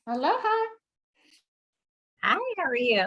Aloha. Hi, how are you?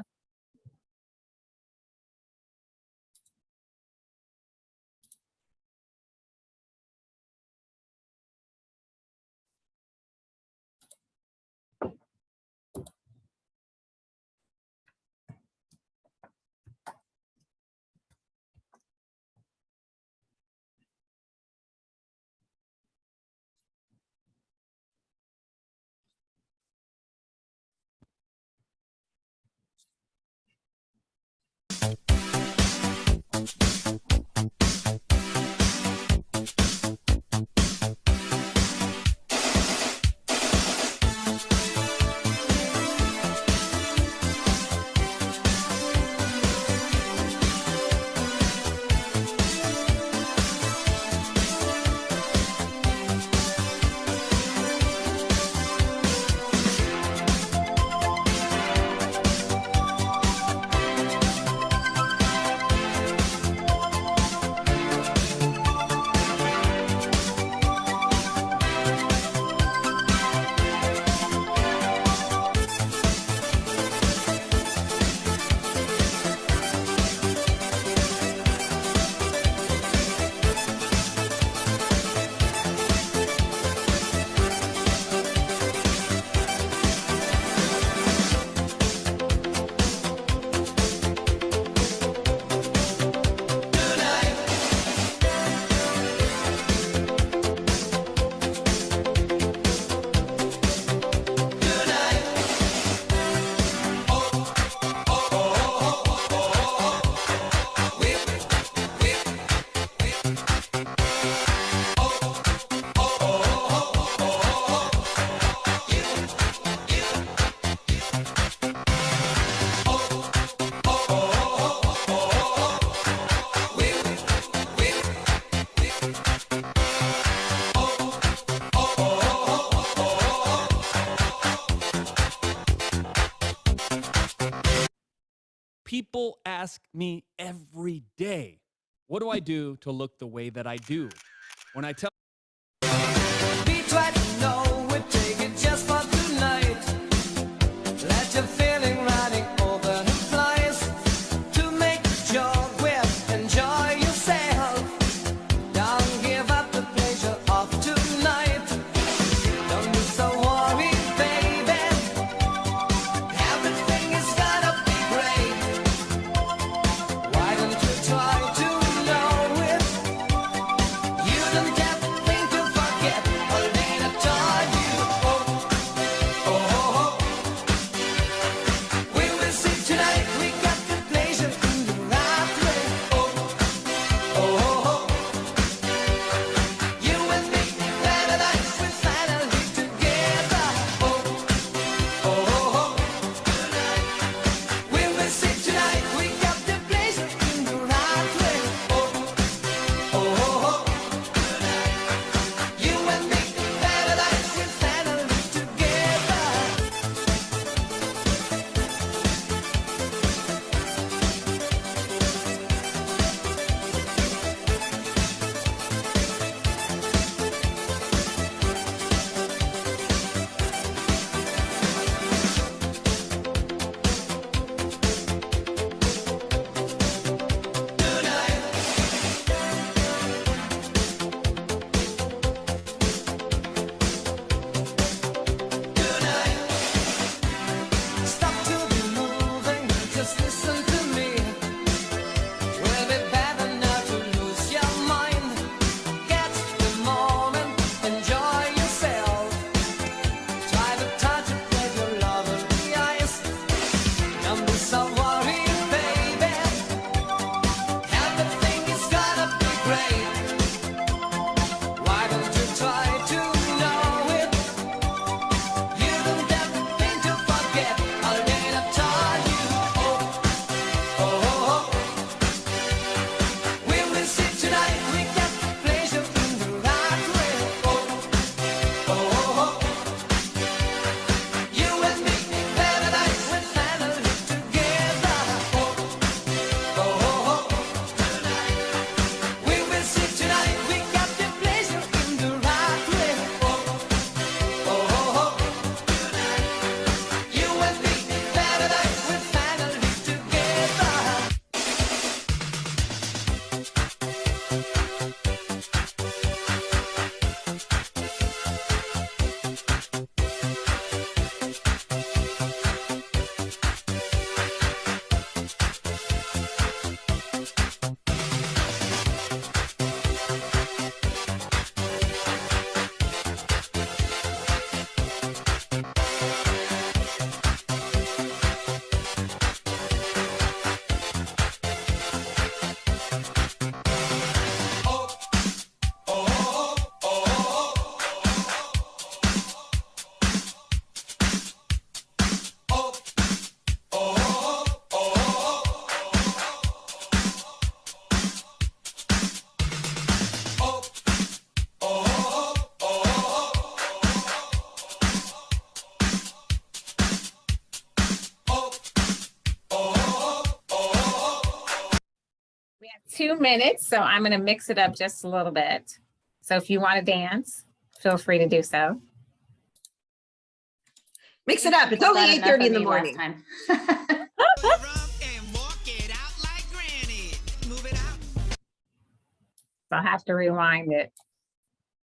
People ask me every day, what do I do to look the way that I do? When I tell We try to know we take it just for tonight. Let your feeling running over the flies. To make a joke with, enjoy yourself. Don't give up the pleasure of tonight. Don't be so worried, baby. Everything is gonna be great. Why don't you try to know it? You don't have to think to forget all that I taught you. Oh, oh, oh, oh. We will see tonight. We got the pleasure in the right way. Oh, oh, oh, oh. You and me, paradise, we're finally together. Oh, oh, oh, oh. We will see tonight. We got the pleasure in the right way. Oh, oh, oh, oh. You and me, paradise, we're finally together. Stop to be moving, just listen to me. Will be better not to lose your mind. Get the moment, enjoy yourself. Try to touch it with your lovely eyes. Don't be so worried, baby. Everything is gonna be great. Why don't you try to know it? You don't have to think to forget all that I taught you. Oh, oh, oh, oh. We will see tonight. We got the pleasure in the right way. Oh, oh, oh, oh. You and me, paradise, we're finally together. 2 minutes, so I'm gonna mix it up just a little bit. So if you want to dance, feel free to do so. Mix it up. It's only 8:30 in the morning. Time. And walk it out like granny. Move it out. So I have to rewind it.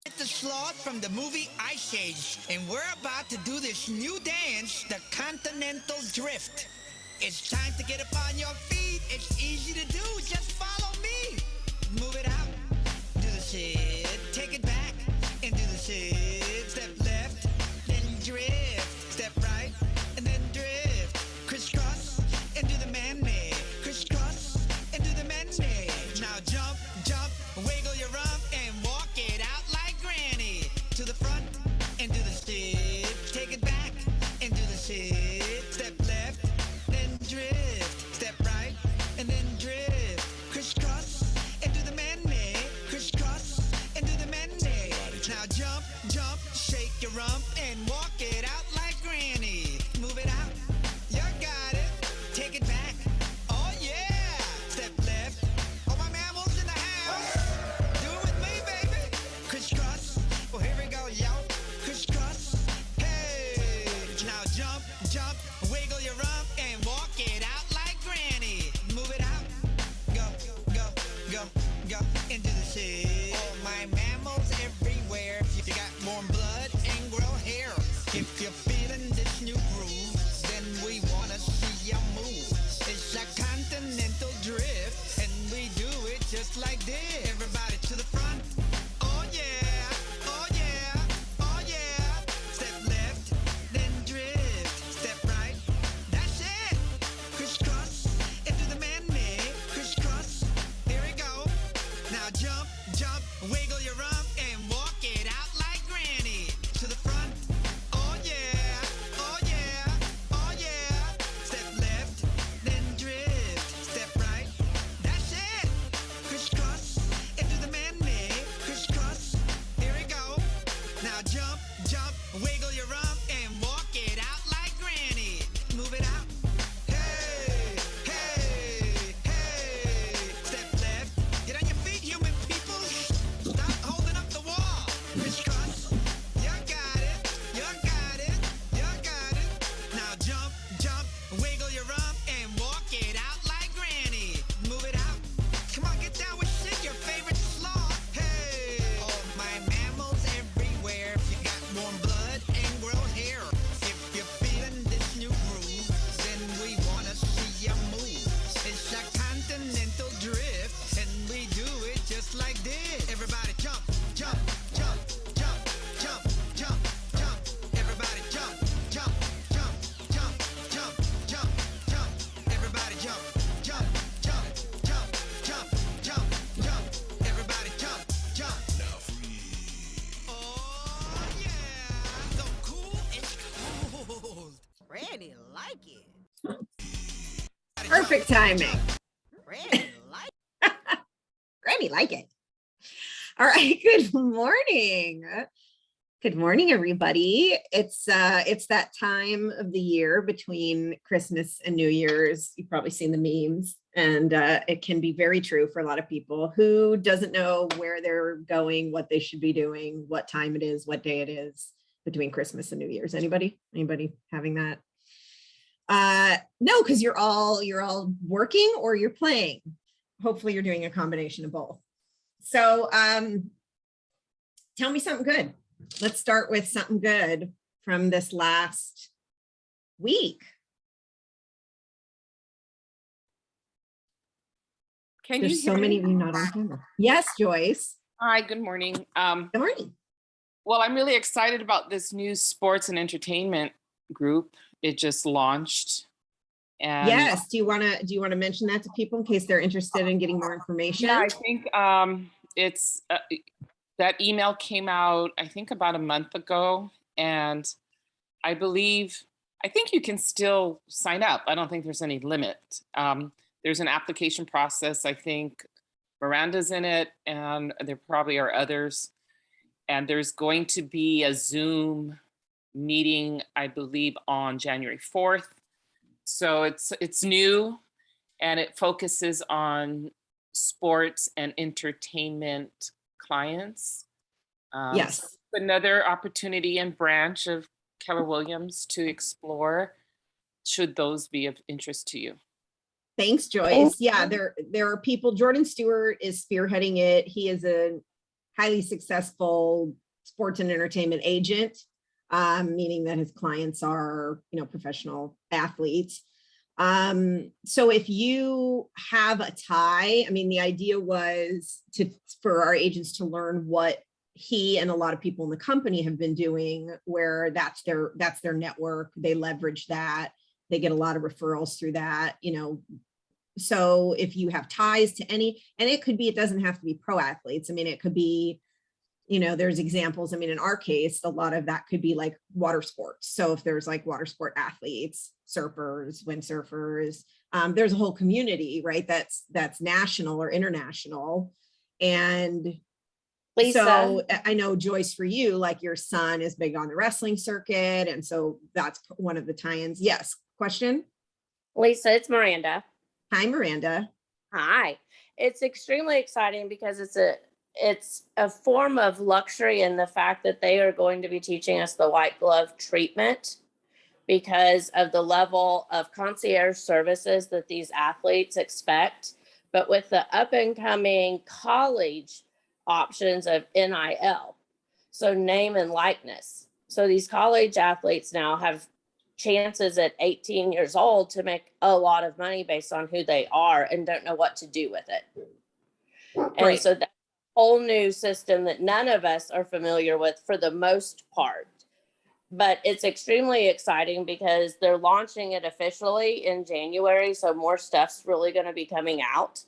It's the sloth from the movie Ice Age, and we're about to do this new dance, the Continental Drift. It's time to get up on your feet. It's easy to do. Just follow me. Move it out. Do the sit. Take it back. And do the sit. Step left. Then drift. Step right. And then drift. Crisscross. And do the man-made. Crisscross. And do the man-made. Now jump, jump. Wiggle your rump and walk it out like granny. To the front. And do the sit. Take it back. And do the sit. Step left. Then drift, step right, and then drift, crisscross, and do the man-made, crisscross, and do the man-made. Now jump, jump, shake your rump, and walk it out like granny. Move it out, you got it, take it back, oh yeah, step left, all my mammals in the house, do it with me, baby, crisscross, well here we go, yo, crisscross, hey, now jump, jump, wiggle your rump, and walk it out like granny. Move it out. Go, go, go, go. Into the shit. All my mammals everywhere. If you got warm blood and grow hair. If you're feeling this new groove, then we wanna see you move. It's a continental drift, and we do it just like this. Everybody to the front. Oh yeah, oh yeah, oh yeah. Step left, then drift. Step right. That's it. Crisscross into the man-made. Crisscross. Here we go. Now jump, jump, wiggle your rump and walk it out like granny. To the front. Oh yeah, oh yeah, oh yeah. Step left, then drift. Step right. That's it. Crisscross into the man-made. Crisscross. Here we go. Now jump, jump, wiggle your rump and walk it out like granny. Move it out. Hey, hey, hey. Step left. Get on your feet, human people. Stop holding up the wall. Crisscross. You got it. You got it. You got it. Now jump, jump, wiggle your rump and walk it out like granny. Move it out. Come on, get down with Sid, your favorite sloth. Hey, all my mammals everywhere. If you got warm blood and grow hair. If you're feeling this new groove, then we wanna see you move. It's a continental drift, and we do it just like this. Everybody jump, jump, jump, jump, jump, jump, jump. Everybody jump, jump, jump, jump, jump, jump, jump. Everybody jump, jump, jump, jump, jump, jump, jump. Everybody jump, jump. Now freeze. Oh yeah, so cool, it's cold. Randy like it. Perfect timing. Randy like Granny like it. All right. Good morning. Good morning, everybody. It's that time of the year between Christmas and New Year's. You've probably seen the memes, and it can be very true for a lot of people. Who doesn't know where they're going, what they should be doing, what time it is, what day it is between Christmas and New Year's? Anybody having that? No, because you're all working or you're playing. Hopefully you're doing a combination of both. So tell me something good. Let's start with something good from this last week. Can There's you so hear many me? of you not on camera. Yes, Joyce. Hi, good morning. Good morning. Well, I'm really excited about this new sports and entertainment group. It just launched. And Yes. Do you want to mention that to people in case they're interested in getting more information? yeah, I think it's that email came out, I think about a month ago, and I think you can still sign up. I don't think there's any limit. There's an application process. I think Miranda's in it, and there probably are others. And there's going to be a Zoom meeting, I believe, on January 4th. So it's new, and it focuses on sports and entertainment clients. Yes. So another opportunity and branch of Keller Williams to explore, should those be of interest to you. Thanks, Joyce. Yeah, there are people. Jordan Stewart is spearheading it. He is a highly successful sports and entertainment agent, meaning that his clients are, professional athletes. So if you have a tie, I mean, the idea was for our agents to learn what he and a lot of people in the company have been doing, where that's their network. They leverage that. They get a lot of referrals through that, So if you have ties to any, and it doesn't have to be pro athletes. I mean, it could be, there's examples. I mean, in our case, a lot of that could be like water sports. So if there's like water sport athletes, surfers, windsurfers, there's a whole community, right? That's national or international. And Lisa. so I know, Joyce, for you, like your son is big on the wrestling circuit. And so that's one of the tie-ins. Yes. Question? Lisa, it's Miranda. Hi, Miranda. Hi. It's extremely exciting because it's a form of luxury in the fact that they are going to be teaching us the white glove treatment because of the level of concierge services that these athletes expect. But with the up and coming college options of NIL, so name and likeness. So these college athletes now have chances at 18 years old to make a lot of money based on who they are and don't know what to do with it. And Right. so that's a whole new system that none of us are familiar with for the most part. But it's extremely exciting because they're launching it officially in January. So more stuff's really going to be coming out.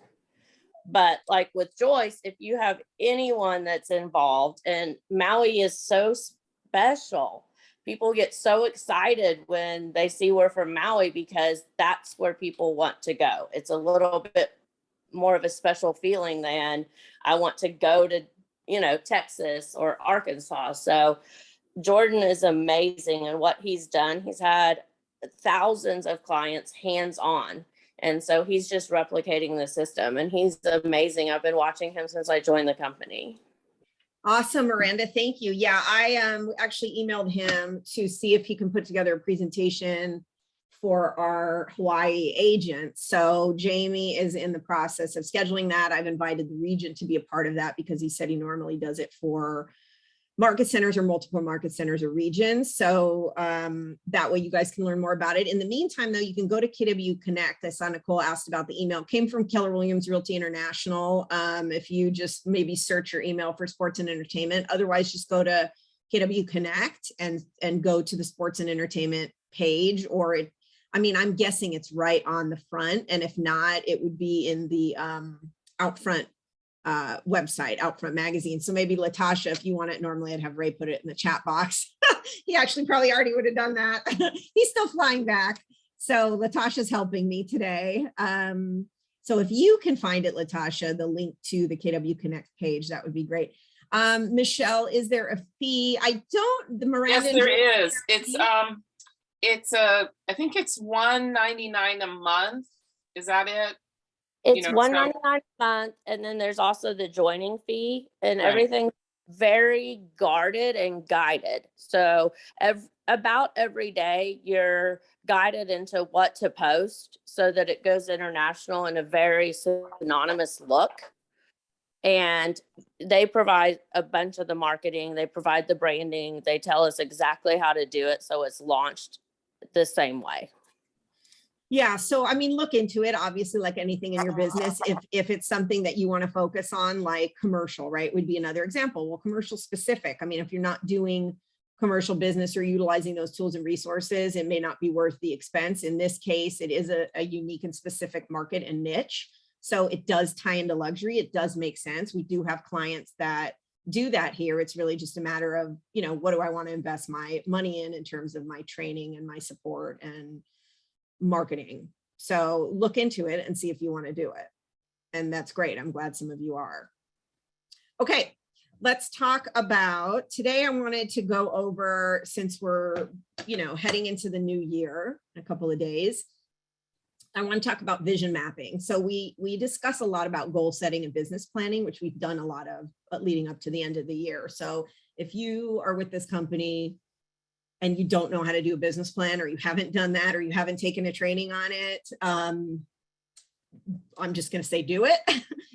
But like with Joyce, if you have anyone that's involved, and Maui is so special, people get so excited when they see we're from Maui because that's where people want to go. It's a little bit more of a special feeling than I want to go to, Texas or Arkansas. So Jordan is amazing in what he's done. He's had thousands of clients hands-on. And so he's just replicating the system and he's amazing. I've been watching him since I joined the company. Awesome, Miranda. Thank you. Yeah, I actually emailed him to see if he can put together a presentation for our Hawaii agents. So Jamie is in the process of scheduling that. I've invited the region to be a part of that because he said he normally does it for market centers or multiple market centers or regions. So that way you guys can learn more about it. In the meantime, though, you can go to KW Connect. I saw Nicole asked about the email. It came from Keller Williams Realty International. If you just maybe search your email for sports and entertainment, otherwise just go to KW Connect and go to the sports and entertainment page, or I'm guessing it's right on the front. And if not, it would be in the out front website, Out Front Magazine. So maybe Latasha, if you want it, normally I'd have Ray put it in the chat box. He actually probably already would have done that. He's still flying back. So Latasha's helping me today. So if you can find it, Latasha, the link to the KW Connect page, that would be great. Michelle, is there a fee? The Miranda. Yes, there is. I think it's $199 a month. Is that it? It's so- $199 a month, and then there's also the joining fee, and Right. everything very guarded and guided. So about every day, you're guided into what to post so that it goes international in a very synonymous look. And they provide a bunch of the marketing, they provide the branding, they tell us exactly how to do it, so it's launched the same way. Yeah. So, look into it, obviously, like anything in your business. If it's something that you want to focus on, like commercial, right, would be another example. Well, commercial specific. If you're not doing commercial business or utilizing those tools and resources, it may not be worth the expense. In this case, it is a unique and specific market and niche. So it does tie into luxury. It does make sense. We do have clients that do that here. It's really just a matter of, what do I want to invest my money in terms of my training and my support and marketing. So look into it and see if you want to do it. And that's great. I'm glad some of you are. Okay, let's talk about today. I wanted to go over, since we're, heading into the new year in a couple of days, I want to talk about vision mapping. So we discuss a lot about goal setting and business planning, which we've done a lot of leading up to the end of the year. So if you are with this company and you don't know how to do a business plan, or you haven't done that, or you haven't taken a training on it, I'm just going to say do it.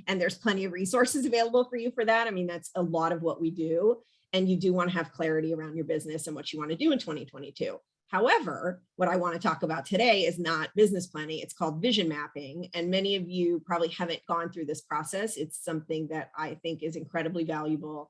And there's plenty of resources available for you for that. I mean, that's a lot of what we do. And you do want to have clarity around your business and what you want to do in 2022. However, what I want to talk about today is not business planning. It's called vision mapping. And many of you probably haven't gone through this process. It's something that I think is incredibly valuable.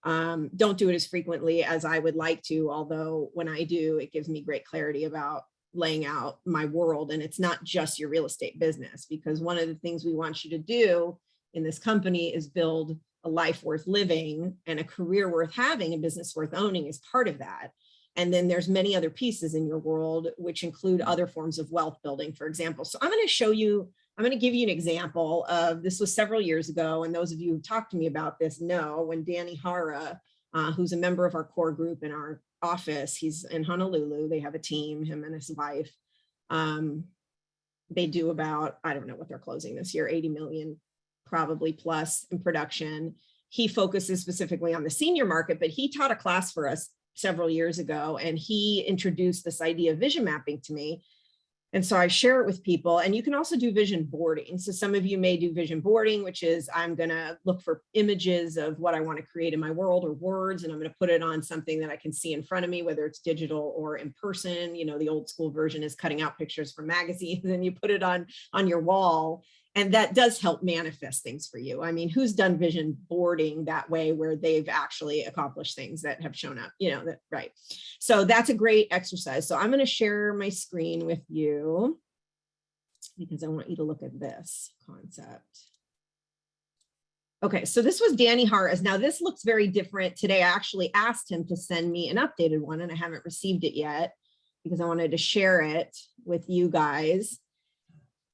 Don't do it as frequently as I would like to, although when I do, it gives me great clarity about laying out my world. And it's not just your real estate business, because one of the things we want you to do in this company is build a life worth living, and a career worth having, a business worth owning is part of that. And then there's many other pieces in your world, which include other forms of wealth building, for example. So I'm going to give you an example of, this was several years ago. And those of you who talked to me about this know when Danny Hara, who's a member of our core group in our office, he's in Honolulu, they have a team, him and his wife. They do about, I don't know what they're closing this year, 80 million probably plus in production. He focuses specifically on the senior market, but he taught a class for us several years ago, and he introduced this idea of vision mapping to me. And so I share it with people, and you can also do vision boarding. So some of you may do vision boarding, which is I'm going to look for images of what I want to create in my world, or words, and I'm going to put it on something that I can see in front of me, whether it's digital or in person. You know, the old school version is cutting out pictures from magazines and you put it on your wall. And that does help manifest things for you. I mean, who's done vision boarding that way where they've actually accomplished things that have shown up, you know, that, right? So that's a great exercise. So I'm going to share my screen with you because I want you to look at this concept. Okay, so this was Danny Hara's. Now this looks very different today. I actually asked him to send me an updated one, and I haven't received it yet because I wanted to share it with you guys.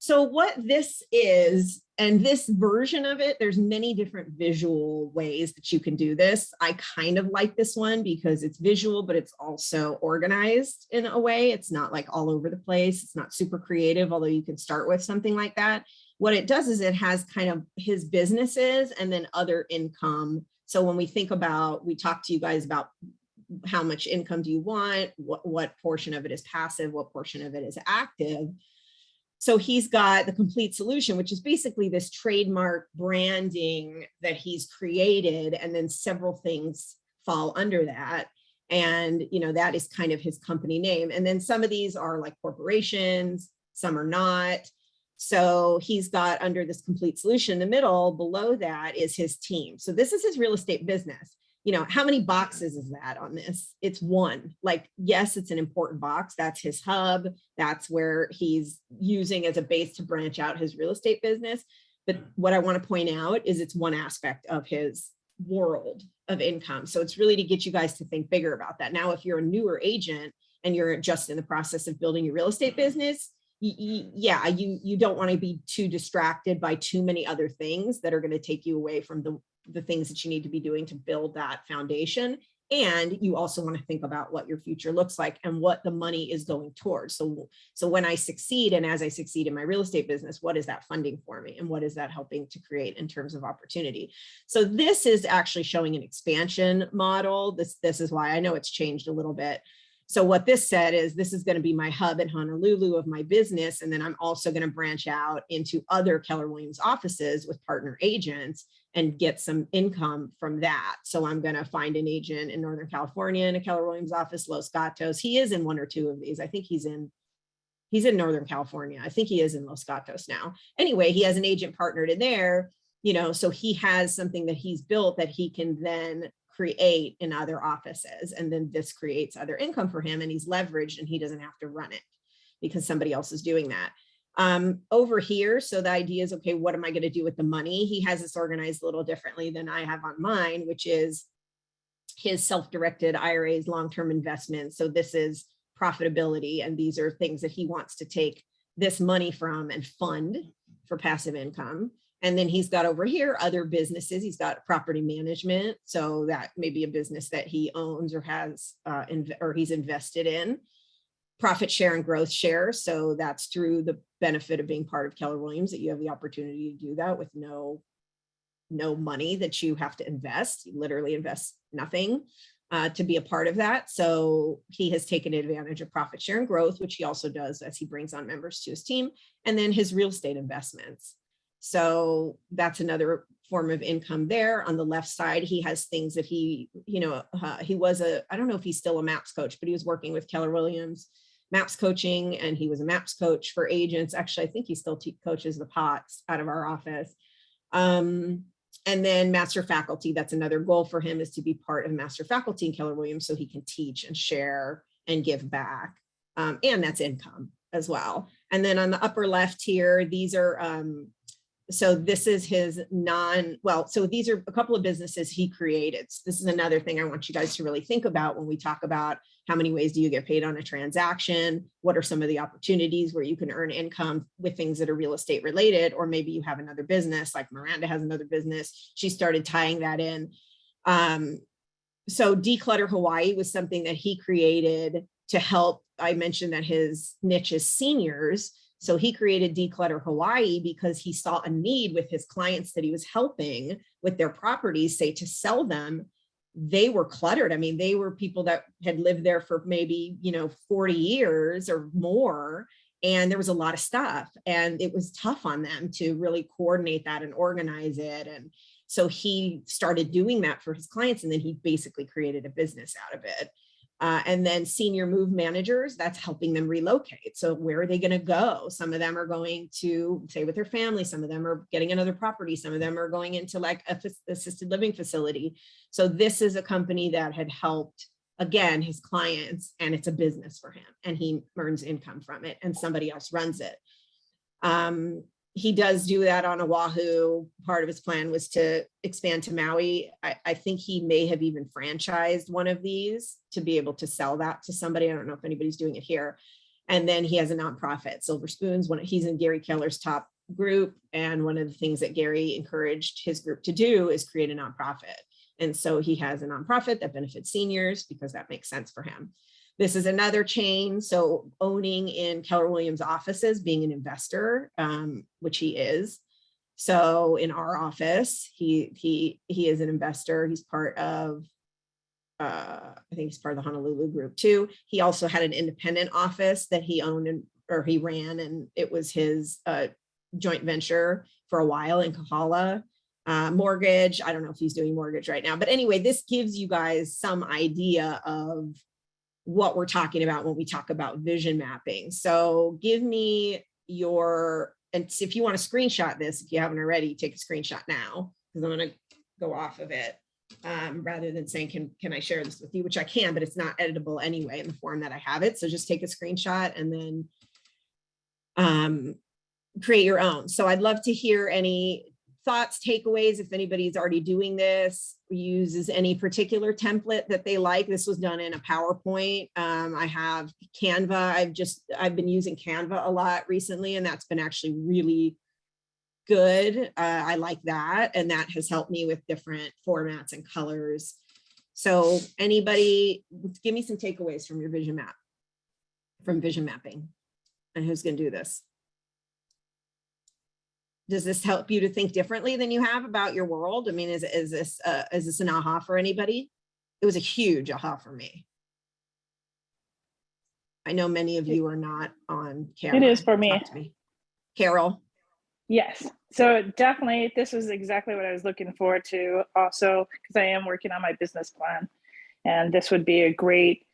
So what this is, and this version of it, there's many different visual ways that you can do this. I kind of like this one because it's visual, but it's also organized in a way. It's not like all over the place. It's not super creative, although you can start with something like that. What it does is it has kind of his businesses and then other income. So when we think about, we talk to you guys about how much income do you want, what portion of it is passive, what portion of it is active. So he's got the complete solution, which is basically this trademark branding that he's created, and then several things fall under that. And, you know, that is kind of his company name. And then some of these are like corporations, some are not. So he's got under this complete solution in the middle, below that is his team. So this is his real estate business. You know, how many boxes is that on this? It's one. Like, yes, it's an important box. That's his hub. That's where he's using as a base to branch out his real estate business. But what I want to point out is it's one aspect of his world of income. So it's really to get you guys to think bigger about that. Now, if you're a newer agent and you're just in the process of building your real estate business, you don't want to be too distracted by too many other things that are going to take you away from the things that you need to be doing to build that foundation. And you also want to think about what your future looks like and what the money is going towards. So when I succeed, and as I succeed in my real estate business, what is that funding for me? And what is that helping to create in terms of opportunity? So this is actually showing an expansion model. This is why I know it's changed a little bit. So what this said is this is going to be my hub in Honolulu of my business. And then I'm also going to branch out into other Keller Williams offices with partner agents and get some income from that. So I'm going to find an agent in Northern California in a Keller Williams office, Los Gatos. He is in one or two of these. I think he's in Northern California. I think he is in Los Gatos now. Anyway, he has an agent partnered in there, you know, so he has something that he's built that he can then create in other offices. And then this creates other income for him, and he's leveraged and he doesn't have to run it because somebody else is doing that. Over here, so the idea is, okay, what am I going to do with the money? He has this organized a little differently than I have on mine, which is his self-directed IRAs, long-term investments. So this is profitability, and these are things that he wants to take this money from and fund for passive income. And then he's got over here other businesses. He's got property management. So that may be a business that he owns or has, or he's invested in. profit share and growth share. So that's through the benefit of being part of Keller Williams that you have the opportunity to do that with no money that you have to invest. You literally invest nothing to be a part of that. So he has taken advantage of profit share and growth, which he also does as he brings on members to his team, and then his real estate investments. So that's another form of income there. On the left side, he has things that he was I don't know if he's still a MAPS coach, but he was working with Keller Williams MAPS coaching, and he was a MAPS coach for agents. Actually, I think he still coaches the POTS out of our office. And then master faculty, that's another goal for him, is to be part of master faculty in Keller Williams so he can teach and share and give back. And that's income as well. And then on the upper left here, these are, so this is his so these are a couple of businesses he created. So this is another thing I want you guys to really think about when we talk about how many ways do you get paid on a transaction? What are some of the opportunities where you can earn income with things that are real estate related? Or maybe you have another business, like Miranda has another business. She started tying that in. So Declutter Hawaii was something that he created to help. I mentioned that his niche is seniors. So he created Declutter Hawaii because he saw a need with his clients that he was helping with their properties, say to sell them. They were cluttered. I mean, they were people that had lived there for maybe, 40 years or more. And there was a lot of stuff, and it was tough on them to really coordinate that and organize it. And so he started doing that for his clients, and then he basically created a business out of it. And then senior move managers, that's helping them relocate. So where are they going to go? Some of them are going to stay with their family. Some of them are getting another property. Some of them are going into like a assisted living facility. So this is a company that had helped, again, his clients, and it's a business for him, and he earns income from it, and somebody else runs it. He does do that on Oahu. Part of his plan was to expand to Maui. I think he may have even franchised one of these to be able to sell that to somebody. I don't know if anybody's doing it here. And then he has a nonprofit, Silver Spoons. He's in Gary Keller's top group. And one of the things that Gary encouraged his group to do is create a nonprofit. And so he has a nonprofit that benefits seniors because that makes sense for him. This is another chain. So owning in Keller Williams offices, being an investor, which he is. So in our office, he is an investor. He's part of, I think he's part of the Honolulu group too. He also had an independent office that he owned or he ran, and it was his joint venture for a while in Kahala. Mortgage, I don't know if he's doing mortgage right now, but anyway, this gives you guys some idea of what we're talking about when we talk about vision mapping. So give me and if you want to screenshot this, if you haven't already, take a screenshot now, because I'm going to go off of it rather than saying, can I share this with you, which I can, but it's not editable anyway in the form that I have it. So just take a screenshot and then create your own. So I'd love to hear any thoughts, takeaways, if anybody's already doing this, uses any particular template that they like. This was done in a PowerPoint. I have Canva. I've been using Canva a lot recently, and that's been actually really good. I like that. And that has helped me with different formats and colors. So anybody, give me some takeaways from your vision mapping. And who's going to do this? Does this help you to think differently than you have about your world? I mean, is this an aha for anybody? It was a huge aha for me. I know many of you are not on camera. It is for me. Talk to me. Carol. Yes. So definitely, this is exactly what I was looking forward to also, because I am working on my business plan. And this would be a great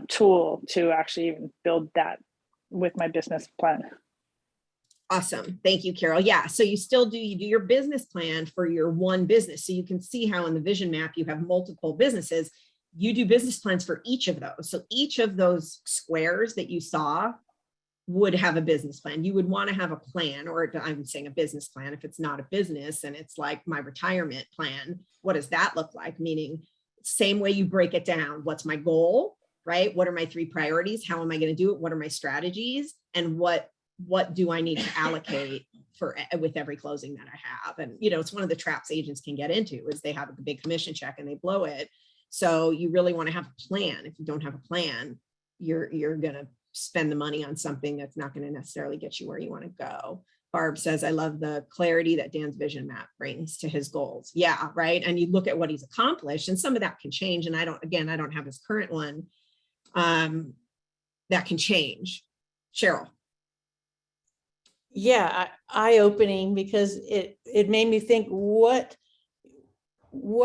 tool to actually even build that with my business plan. Awesome. Thank you, Carol. Yeah. So you do your business plan for your one business. So you can see how in the vision map, you have multiple businesses. You do business plans for each of those. So each of those squares that you saw would have a business plan. You would want to have a plan, or I'm saying a business plan. If it's not a business and it's like my retirement plan, what does that look like? Meaning same way you break it down. What's my goal, right? What are my 3 priorities? How am I going to do it? What are my strategies? And what do I need to allocate with every closing that I have? And, it's one of the traps agents can get into is they have a big commission check and they blow it. So you really want to have a plan. If you don't have a plan, you're going to spend the money on something that's not going to necessarily get you where you want to go. Barb says, I love the clarity that Dan's vision map brings to his goals. Yeah, right. And you look at what he's accomplished, and some of that can change. And I don't have his current one. That can change. Cheryl. Yeah, eye-opening, because it made me think, what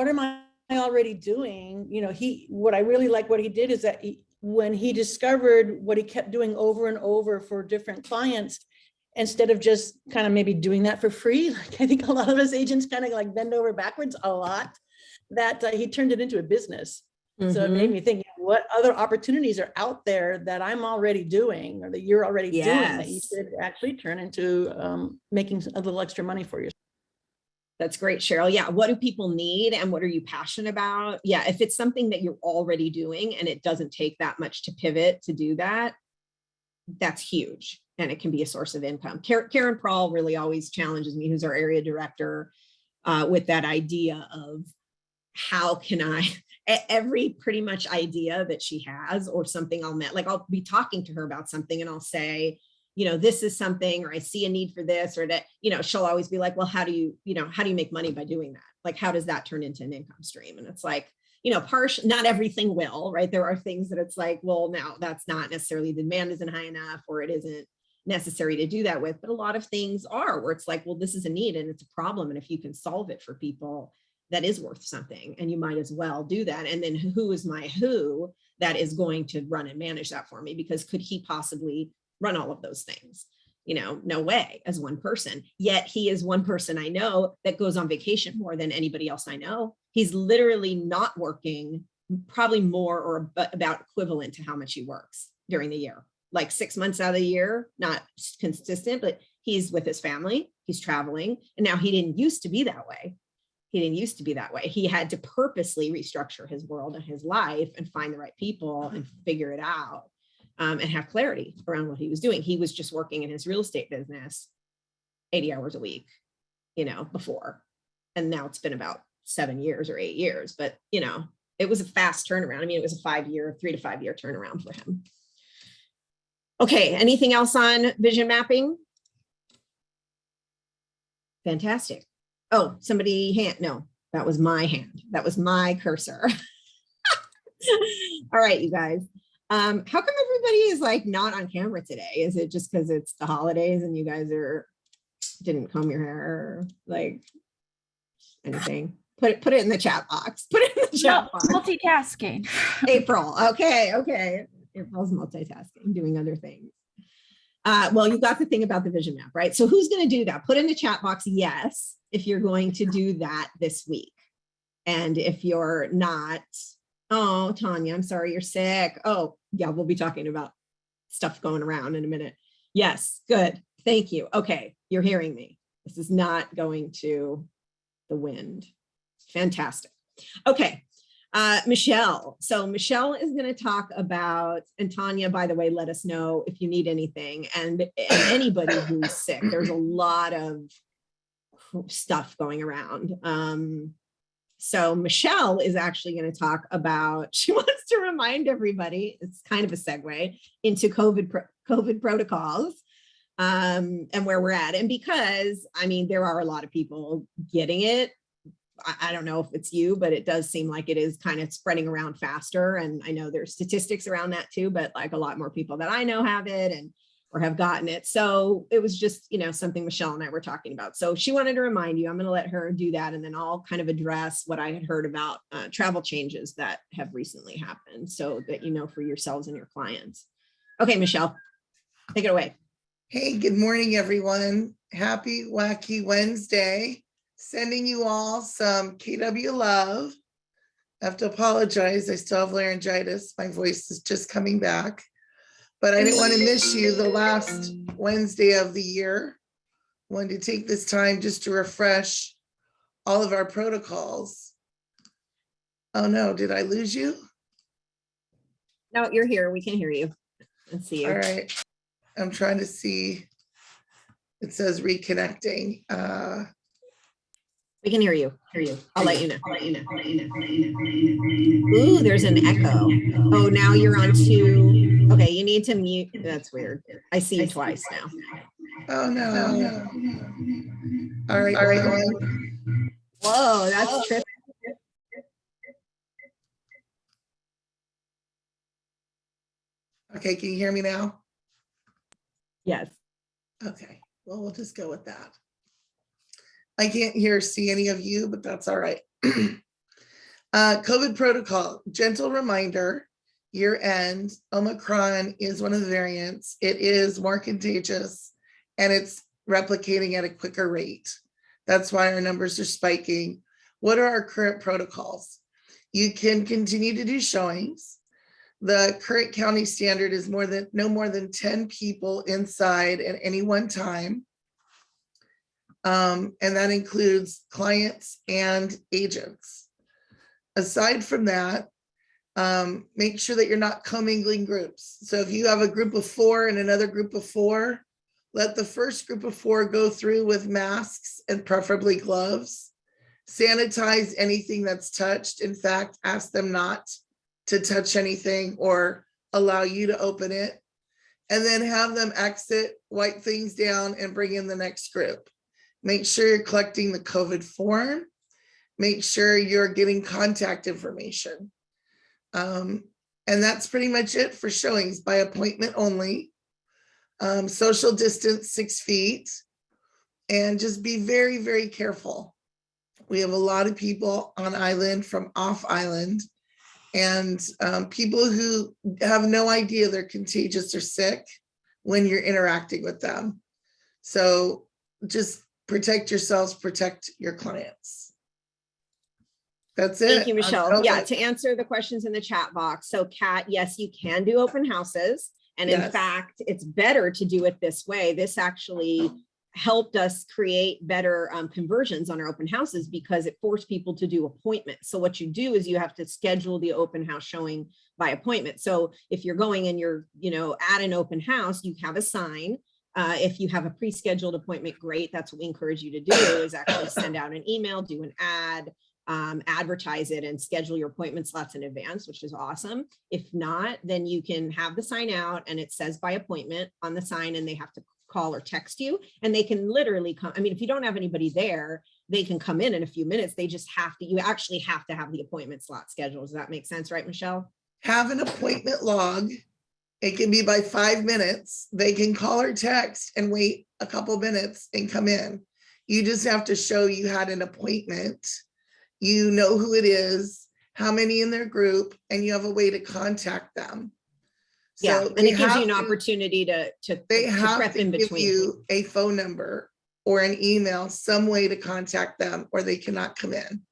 am I already doing? You know, what I really like what he did is that when he discovered what he kept doing over and over for different clients, instead of just kind of maybe doing that for free, like I think a lot of us agents kind of like bend over backwards a lot, that he turned it into a business. So it made me think, what other opportunities are out there that I'm already doing, or that you're already doing, that you could actually turn into making a little extra money for yourself. That's great, Cheryl. Yeah. What do people need and what are you passionate about? Yeah. If it's something that you're already doing and it doesn't take that much to pivot to do that, that's huge. And it can be a source of income. Karen Prawl really always challenges me, who's our area director, with that idea of how can I, every pretty much idea that she has or something I'll be talking to her about something and I'll say, you know, this is something, or I see a need for this, or that, you know, she'll always be like, well, how do you make money by doing that? Like, how does that turn into an income stream? And it's like, you know, not everything will, right? There are things that it's like, well, now that's not necessarily, the demand isn't high enough, or it isn't necessary to do that with, but a lot of things are, where it's like, well, this is a need and it's a problem. And if you can solve it for people, that is worth something, and you might as well do that. And then who is my who that is going to run and manage that for me? Because could he possibly run all of those things? You know, no way, as one person. Yet he is one person I know that goes on vacation more than anybody else I know. He's literally not working, probably more or about equivalent to how much he works during the year. Like 6 months out of the year, not consistent, but he's with his family, he's traveling. And now he didn't used to be that way. He had to purposely restructure his world and his life and find the right people and figure it out, and have clarity around what he was doing. He was just working in his real estate business 80 hours a week, you know, before. And now it's been about 7 years or 8 years, but you know, it was a fast turnaround. I mean, it was a 3 to 5 year turnaround for him. Okay. Anything else on vision mapping? Fantastic. Oh, no, that was my hand. That was my cursor. All right, you guys. How come everybody is like not on camera today? Is it just because it's the holidays and you guys didn't comb your hair, or like anything? Put it in the chat box. Multitasking. April. Okay. April's multitasking, doing other things. Well, you got the thing about the vision map, right? So who's going to do that? Put in the chat box, yes, if you're going to do that this week. And if you're not, oh, Tanya, I'm sorry, you're sick. Oh, yeah, we'll be talking about stuff going around in a minute. Yes, good. Thank you. Okay, you're hearing me. This is not going to the wind. Fantastic. Okay. Michelle. So Michelle is going to talk about, and Tanya, by the way, let us know if you need anything, and anybody who's sick. There's a lot of stuff going around. So Michelle is actually going to talk about, she wants to remind everybody, it's kind of a segue into COVID protocols, and where we're at. And because, I mean, there are a lot of people getting it. I don't know if it's you, but it does seem like it is kind of spreading around faster. And I know there's statistics around that too, but like a lot more people that I know have it or have gotten it. So it was just, you know, something Michelle and I were talking about. So she wanted to remind you. I'm going to let her do that. And then I'll kind of address what I had heard about travel changes that have recently happened, so that you know for yourselves and your clients. Okay, Michelle, take it away. Hey, good morning, everyone. Happy Wacky Wednesday. Sending you all some KW love. I have to apologize. I still have laryngitis. My voice is just coming back. But I didn't want to miss you the last Wednesday of the year. Wanted to take this time just to refresh all of our protocols. Oh no, did I lose you? No, you're here. We can hear you. Let's see you. All right. I'm trying to see. It says reconnecting. We can hear you. I'll let you know. Ooh, there's an echo. Oh, now you're on two. Okay, you need to mute. That's weird. I see you twice now. Oh, no. All right, one. Whoa, that's trippy. Okay, can you hear me now? Yes. Okay, well, we'll just go with that. I can't hear or see any of you, but that's all right. COVID protocol, gentle reminder, year end, Omicron is one of the variants. It is more contagious and it's replicating at a quicker rate. That's why our numbers are spiking. What are our current protocols? You can continue to do showings. The current county standard is no more than 10 people inside at any one time. And that includes clients and agents. Aside from that, make sure that you're not commingling groups. So if you have a group of 4 and another group of 4, let the first group of 4 go through with masks and preferably gloves. Sanitize anything that's touched. In fact, ask them not to touch anything or allow you to open it. And then have them exit, wipe things down, and bring in the next group. Make sure you're collecting the COVID form. Make sure you're getting contact information. And that's pretty much it for showings, by appointment only. Social distance 6 feet, and just be very, very careful. We have a lot of people on island from off island, and people who have no idea they're contagious or sick when you're interacting with them. So just protect yourselves, protect your clients. That's it. Thank you, Michelle. Yeah, to answer the questions in the chat box. So Kat, yes, you can do open houses. And in fact, it's better to do it this way. This actually helped us create better conversions on our open houses because it forced people to do appointments. So what you do is you have to schedule the open house showing by appointment. So if you're going and you're, at an open house, you have a sign. If you have a pre-scheduled appointment, great. That's what we encourage you to do, is actually send out an email, do an ad, advertise it, and schedule your appointment slots in advance, which is awesome. If not, then you can have the sign out and it says by appointment on the sign, and they have to call or text you, and they can literally come. I mean, if you don't have anybody there, they can come in a few minutes. They just have to, you actually have to have the appointment slot scheduled. Does that make sense, right, Michelle? Have an appointment log. It can be by 5 minutes. They can call or text and wait a couple minutes and come in. You just have to show you had an appointment. You know who it is, how many in their group, and you have a way to contact them. So and it gives you an opportunity to prep in between. You a phone number or an email, some way to contact them, or they cannot come in.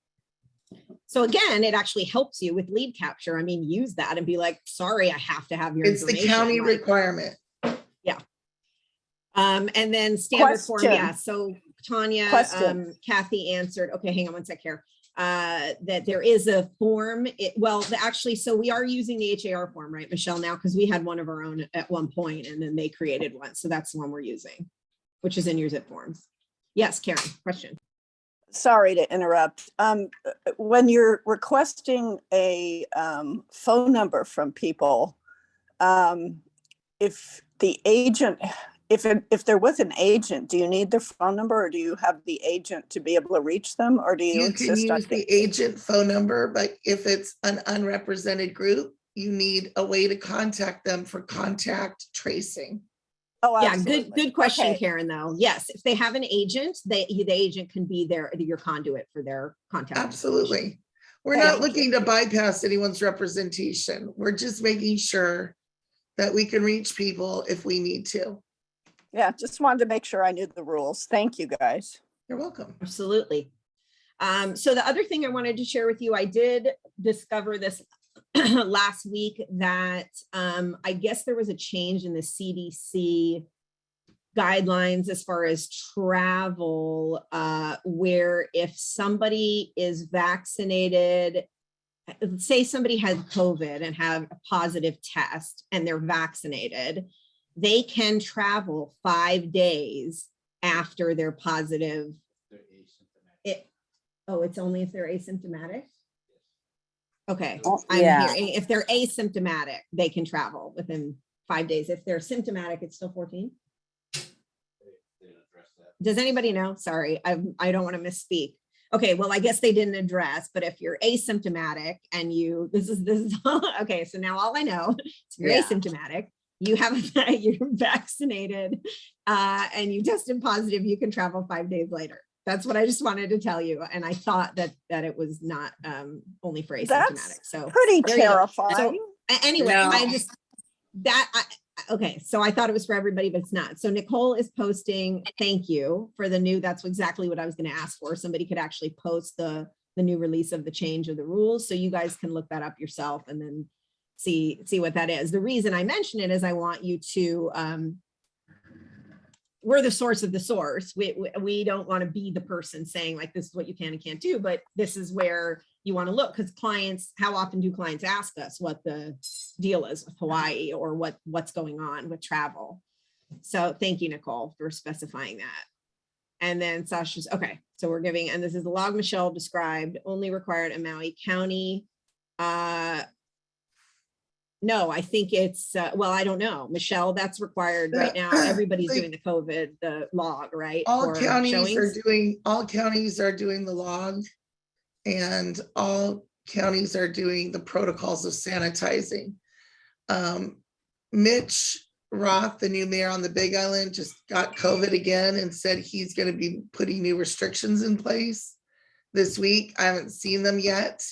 So again, it actually helps you with lead capture. I mean, use that and be like, sorry, I have to have your information. It's the county requirement. Yeah. And then standard form, yeah. So Tanya, Kathy answered. Okay, hang on one sec here. That there is a form. Actually, so we are using the HAR form, right, Michelle, now, because we had one of our own at one point, and then they created one. So that's the one we're using, which is in your zip forms. Yes, Karen, question. Sorry to interrupt. When you're requesting a phone number from people, if the agent, if they're with an agent, do you need their phone number, or do you have the agent to be able to reach them, or do you can use the agent phone number? But if it's an unrepresented group, you need a way to contact them for contact tracing. Oh, yeah, good question, okay. Karen, though. Yes, if they have an agent, the agent can be your conduit for their contact. Absolutely. We're not looking to bypass anyone's representation. We're just making sure that we can reach people if we need to. Yeah, just wanted to make sure I knew the rules. Thank you, guys. You're welcome. Absolutely. So the other thing I wanted to share with you, I did discover this last week that I guess there was a change in the CDC guidelines as far as travel, where if somebody is vaccinated, say somebody has COVID and have a positive test and they're vaccinated, they can travel 5 days after they're positive. It's only if they're asymptomatic? Okay, I'm hearing if they're asymptomatic, they can travel within 5 days. If they're symptomatic, it's still 14. Does anybody know? Sorry, I don't want to misspeak. Okay, well, I guess they didn't address, but if you're asymptomatic and this is okay, so now all I know, if you're Yeah. asymptomatic, you're vaccinated, and you tested positive, you can travel 5 days later. That's what I just wanted to tell you. And I thought that it was not only for asymptomatic. That's So pretty there you go. terrifying. So anyway, No. I just okay, so I thought it was for everybody, but it's not. So Nicole is posting, thank you for the new, that's exactly what I was going to ask for. Somebody could actually post the new release of the change of the rules. So you guys can look that up yourself and then see what that is. The reason I mention it is I want you to, we're the source of the source. We don't want to be the person saying like, this is what you can and can't do, but this is where you want to look, because clients, how often do clients ask us what the deal is with Hawaii or what's going on with travel? So thank you, Nicole, for specifying that. And then Sasha's, okay, so we're giving, and this is the log Michelle described, only required in Maui County. No, I think it's, well, I don't know. Michelle, that's required right now. Everybody's Like- doing the log, right? All for counties showings? all counties are doing the log, and all counties are doing the protocols of sanitizing. Mitch Roth, the new mayor on the Big Island, just got COVID again and said he's going to be putting new restrictions in place this week. I haven't seen them yet,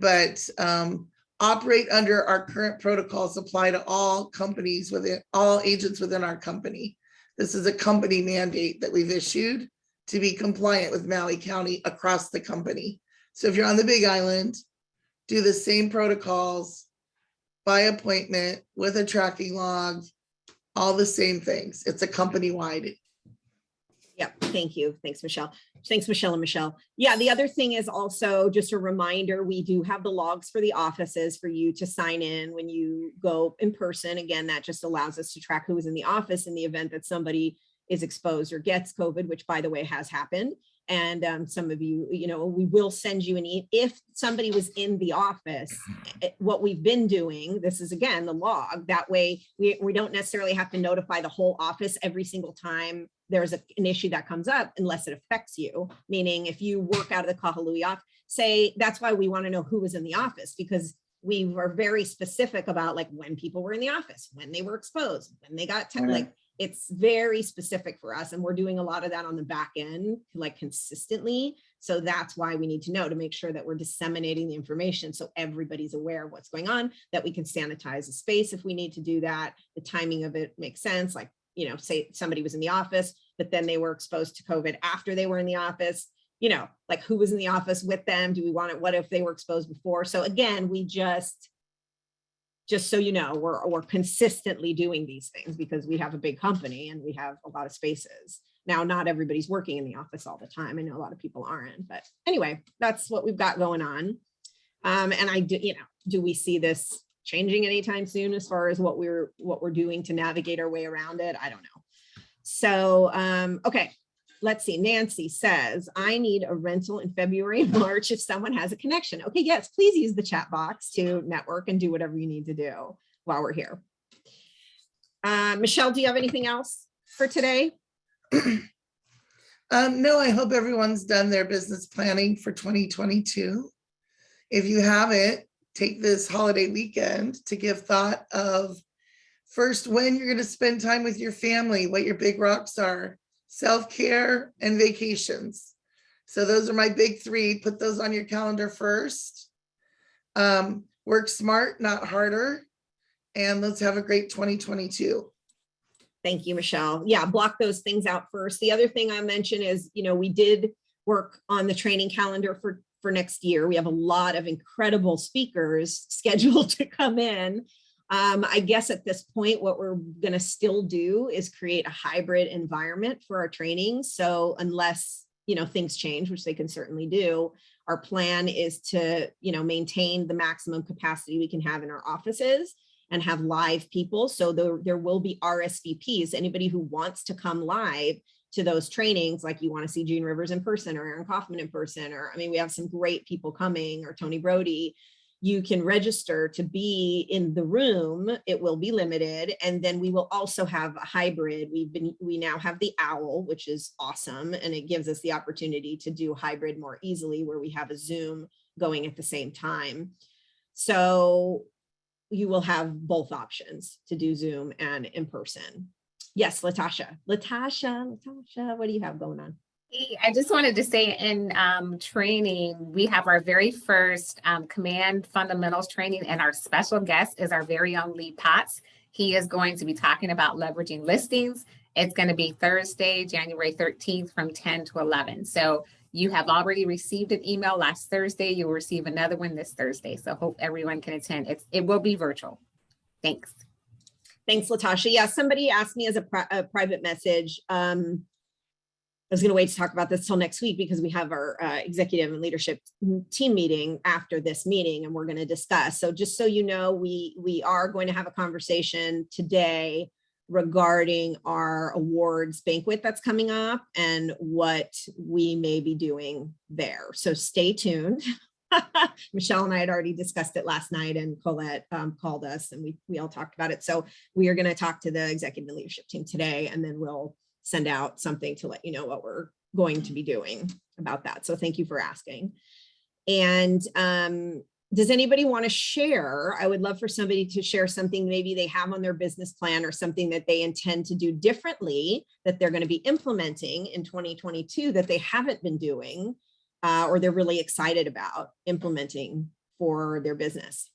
but operate under our current protocols apply to all companies within all agents within our company. This is a company mandate that we've issued to be compliant with Maui County across the company. So if you're on the Big Island, do the same protocols by appointment with a tracking log, all the same things. It's a company-wide. Yep, thank you. Thanks, Michelle. Thanks, Michelle and Michelle. Yeah, the other thing is also just a reminder, we do have the logs for the offices for you to sign in when you go in person. Again, that just allows us to track who was in the office in the event that somebody is exposed or gets COVID, which by the way has happened. And some of you, we will send you if somebody was in the office, what we've been doing, this is again, the log, that way we don't necessarily have to notify the whole office every single time there's an issue that comes up unless it affects you. Meaning if you work out of the Kahului office, say, that's why we want to know who was in the office, because we were very specific about like when people were in the office, when they were exposed, when they got like, it's very specific for us. And we're doing a lot of that on the back end, like consistently. So that's why we need to know, to make sure that we're disseminating the information so everybody's aware of what's going on, that we can sanitize the space if we need to do that. The timing of it makes sense. Like, say somebody was in the office, but then they were exposed to COVID after they were in the office, like who was in the office with them? Do we want it? What if they were exposed before? So again, we just so you know, we're consistently doing these things because we have a big company and we have a lot of spaces. Now, not everybody's working in the office all the time. I know a lot of people aren't, but anyway, that's what we've got going on. And I do, do we see this changing anytime soon as far as what we're doing to navigate our way around it? I don't know. So, okay, let's see. Nancy says, I need a rental in February and March if someone has a connection. Okay, yes, please use the chat box to network and do whatever you need to do while we're here. Michelle, do you have anything else for today? No, I hope everyone's done their business planning for 2022. If you haven't, take this holiday weekend to give thought of first, when you're going to spend time with your family, what your big rocks are, self-care and vacations. So those are my big three. Put those on your calendar first. Work smart, not harder. And let's have a great 2022. Thank you, Michelle. Yeah, block those things out first. The other thing I mentioned is, we did work on the training calendar for next year. We have a lot of incredible speakers scheduled to come in. I guess at this point, what we're going to still do is create a hybrid environment for our trainings. So unless, things change, which they can certainly do, our plan is to, maintain the maximum capacity we can have in our offices and have live people. So there will be RSVPs. Anybody who wants to come live to those trainings, like you want to see Gene Rivers in person or Aaron Kaufman in person, or we have some great people coming, or Tony Brody, you can register to be in the room. It will be limited. And then we will also have a hybrid. We now have the OWL, which is awesome. And it gives us the opportunity to do hybrid more easily, where we have a Zoom going at the same time. So you will have both options to do Zoom and in person. Yes, Latasha, what do you have going on? Hey, I just wanted to say in training, we have our very first command fundamentals training, and our special guest is our very own Lee Potts. He is going to be talking about leveraging listings. It's going to be Thursday, January 13th from 10 to 11. So you have already received an email last Thursday. You'll receive another one this Thursday. So hope everyone can attend. It will be virtual. Thanks. Thanks, Latasha. Yeah, somebody asked me as a private message. I was going to wait to talk about this till next week because we have our executive and leadership team meeting after this meeting, and we're going to discuss. So just so you know, we are going to have a conversation today regarding our awards banquet that's coming up and what we may be doing there. So stay tuned. Michelle and I had already discussed it last night, and Colette called us and we all talked about it. So we are going to talk to the executive and leadership team today, and then we'll send out something to let you know what we're going to be doing about that. So thank you for asking. And does anybody want to share? I would love for somebody to share something maybe they have on their business plan, or something that they intend to do differently that they're going to be implementing in 2022 that they haven't been doing, or they're really excited about implementing for their business.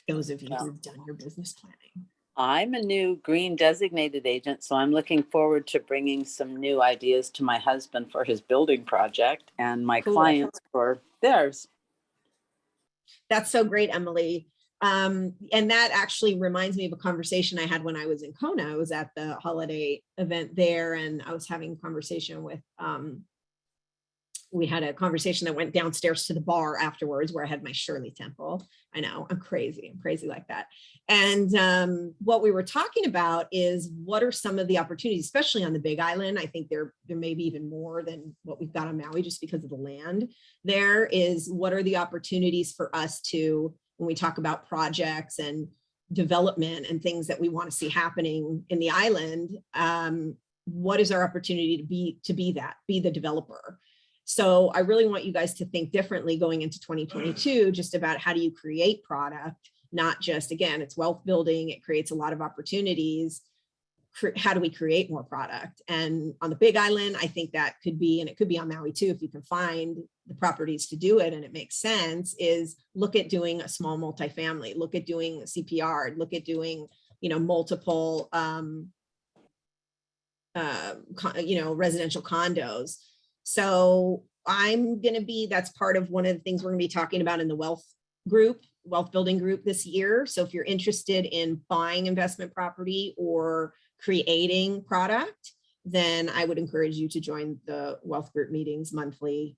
Those of you who've done your business planning. I'm a new green designated agent, so I'm looking forward to bringing some new ideas to my husband for his building project and my clients for theirs. That's so great, Emily. And that actually reminds me of a conversation I had when I was in Kona. I was at the holiday event there, and I was having a conversation with, we had a conversation that went downstairs to the bar afterwards, where I had my Shirley Temple. I know, I'm crazy like that. And what we were talking about is, what are some of the opportunities, especially on the Big Island? I think there may be even more than what we've got on Maui, just because of the land. There is, what are the opportunities for us to, when we talk about projects and development and things that we want to see happening in the island, what is our opportunity to be the developer? So I really want you guys to think differently going into 2022, just about how do you create product, not just, again, it's wealth building, it creates a lot of opportunities. How do we create more product? And on the Big Island, I think that could be, and it could be on Maui too, if you can find the properties to do it and it makes sense, is look at doing a small multifamily, look at doing CPR, look at doing, multiple, residential condos. So that's part of one of the things we're gonna be talking about in the wealth building group this year. So if you're interested in buying investment property or creating product, then I would encourage you to join the wealth group meetings monthly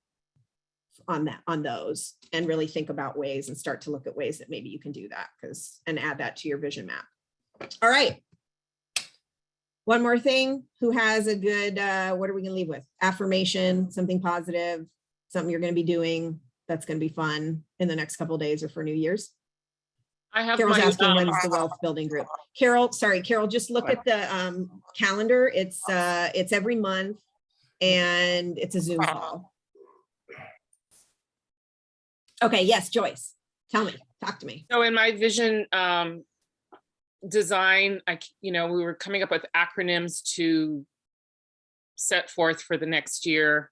on those, and really think about ways and start to look at ways that maybe you can do that, and add that to your vision map. All right. One more thing, who has a good, what are we gonna leave with? Affirmation, something positive, something you're gonna be doing that's gonna be fun in the next couple of days or for New Year's. I have Carol's my, asking when's the wealth building group. Carol, just look at the calendar. It's every month, and it's a Zoom call. Okay, yes, Joyce, talk to me. So in my vision design, we were coming up with acronyms to set forth for the next year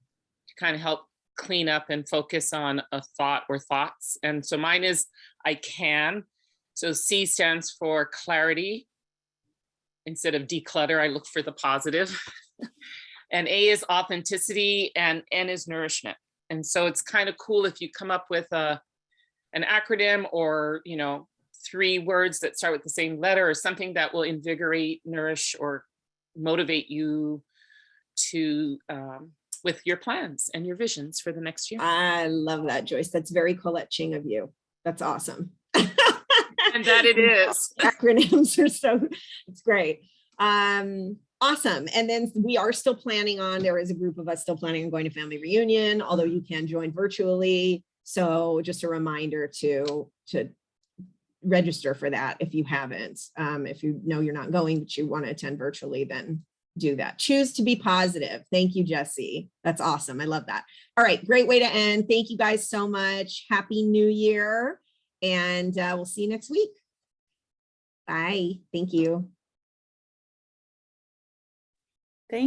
to kind of help clean up and focus on a thought or thoughts. And so mine is I can. So C stands for clarity. Instead of declutter, I look for the positive. And A is authenticity, and N is nourishment. And so it's kind of cool if you come up with an acronym, or 3 words that start with the same letter, or something that will invigorate, nourish, or motivate you to with your plans and your visions for the next year. I love that, Joyce. That's very Colette Ching of you. That's awesome. And that it is. Acronyms are it's great. Awesome. And then we are still planning on, there is a group of us still planning on going to family reunion, although you can join virtually. So just a reminder to register for that if you haven't. If you know you're not going, but you want to attend virtually, then do that. Choose to be positive. Thank you, Jesse. That's awesome. I love that. All right, great way to end. Thank you guys so much. Happy New Year. And we'll see you next week. Bye. Thank you.